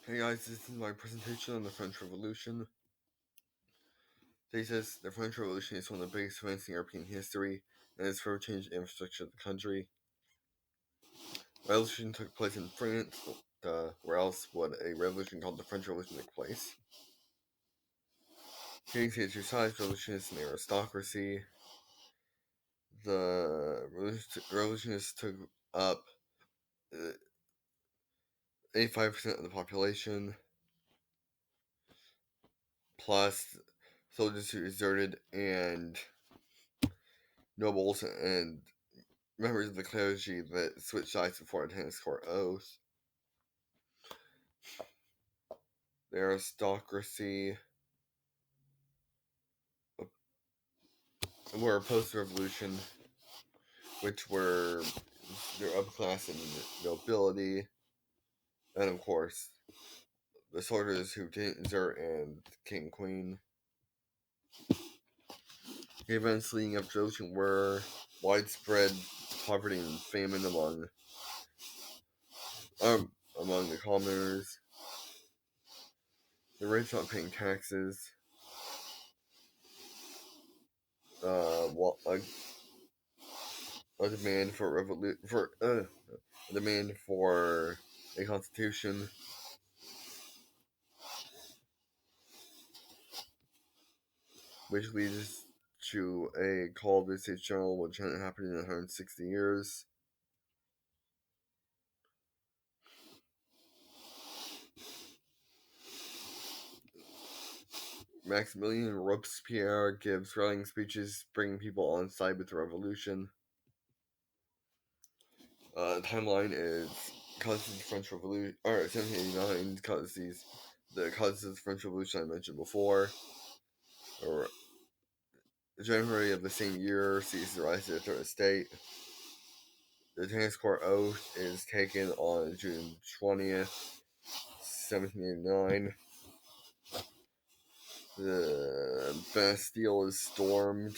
Hey guys, this is my presentation on the French Revolution. Thesis: the French Revolution is one of the biggest events in European history, and has forever changed the infrastructure of the country. The revolution took place in France. Where else would a revolution called the French Revolution take place? Getting to the two sides, revolutionists and aristocracy. The revolutionists took up 85% of the population, plus soldiers who deserted and nobles and members of the clergy that switched sides before a tennis court oath. The aristocracy were opposed to revolution, which were the upper class and the nobility, and of course the soldiers who didn't desert and king and queen. The events leading up to the revolution were widespread poverty and famine among the commoners, the rich not paying taxes, a demand for a demand for a constitution, which leads to a call of the States General, which hadn't happened in 160 years. Maximilien Robespierre gives rallying speeches, bringing people on side with the revolution. The timeline is causes of the French Revolution, or 1789 causes the causes of the French Revolution I mentioned before. Or January of the same year sees the rise of the Third Estate. The tennis court oath is taken on June 20th, 1789. The Bastille is stormed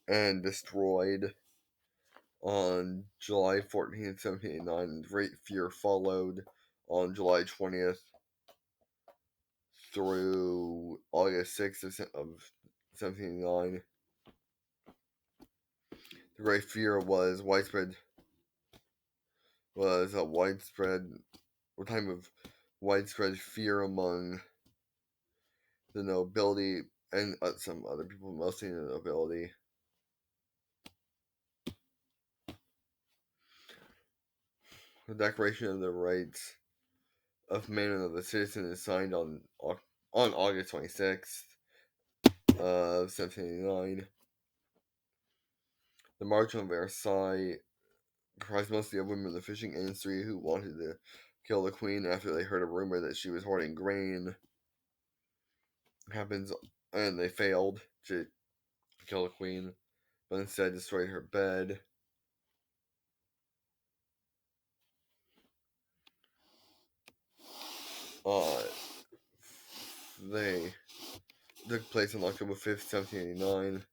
and destroyed on July 14th, 1789. Great fear followed on July 20th through August 6th of 1789. The Great Fear was a time of widespread fear among the nobility and some other people, mostly the nobility. The Declaration of the Rights of Man and of the Citizen is signed on August 26th of 1789. The March on Versailles comprised mostly of women in the fishing industry who wanted to kill the queen after they heard a rumor that she was hoarding grain. Happens, and they failed to kill the queen, but instead destroyed her bed. They took place on October 5th, 1789.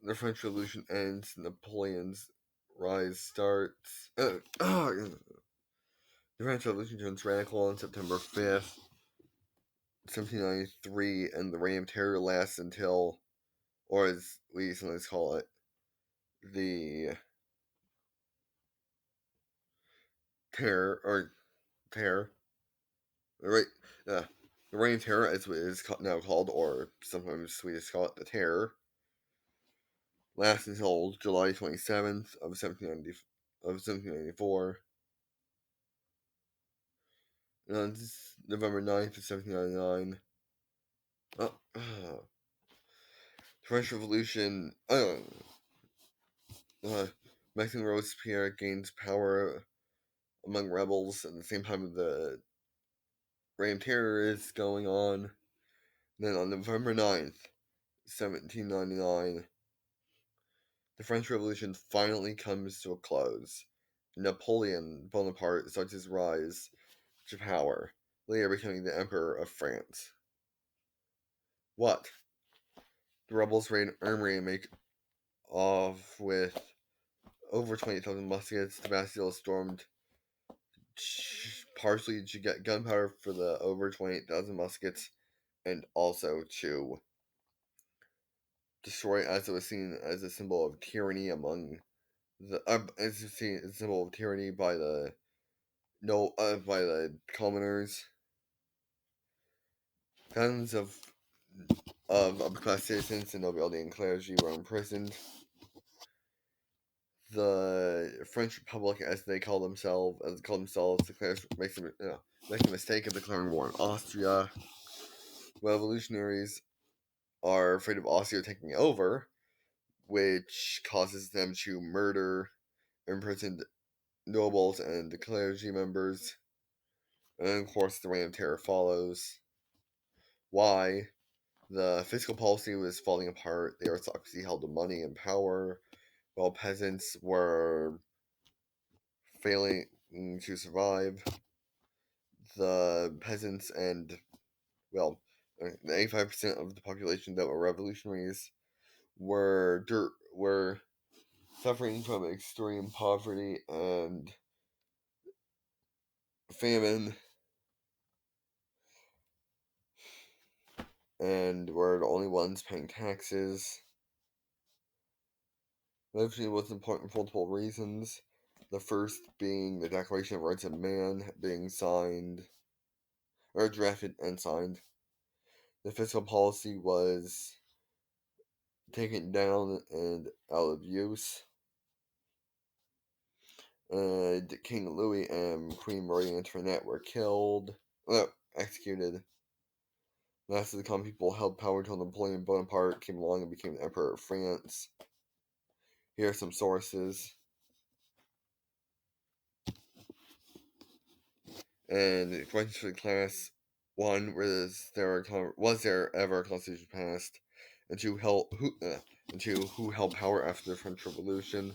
The French Revolution ends, Napoleon's rise starts. The French Revolution turns radical on September 5th, 1793, and the Reign of Terror lasts until, or as we sometimes call it, the Terror, right? The Reign of Terror, as it is now called, or sometimes Swedish call it the Terror, lasts until July 27th of 1794. And on November 9th of 1799, the French Revolution, Maxime Robespierre gains power among rebels at the same time the Reign of Terror is going on. And then on November 9th, 1799, the French Revolution finally comes to a close. Napoleon Bonaparte starts his rise to power, later becoming the Emperor of France. What? The rebels raid Armory and make off with over 20,000 muskets. The Bastille is stormed partially to get gunpowder for the over 28,000 muskets, and also to destroy, as it was seen as a symbol of tyranny among the as seen as a symbol of tyranny by the by the commoners. Thousands of upper-class citizens and nobility and clergy were imprisoned. The French Republic, as they call themselves, makes the mistake of declaring war on Austria. Revolutionaries are afraid of Austria taking over, which causes them to murder imprisoned nobles and clergy members. And of course, the Reign of Terror follows. Why? The fiscal policy was falling apart. The aristocracy held the money and power, while peasants were failing to survive. The peasants and, well, 85% of the population that were revolutionaries were suffering from extreme poverty and famine, and were the only ones paying taxes. Revolution was important for multiple reasons. The first being the Declaration of Rights of Man being signed, or drafted and signed. The fiscal policy was taken down and out of use. King Louis and Queen Marie Antoinette were executed. The rest of the common people held power until Napoleon Bonaparte came along and became the Emperor of France. Here are some sources. And questions for the class: 1. Was there ever a constitution passed? And 2. Who held power after the French Revolution?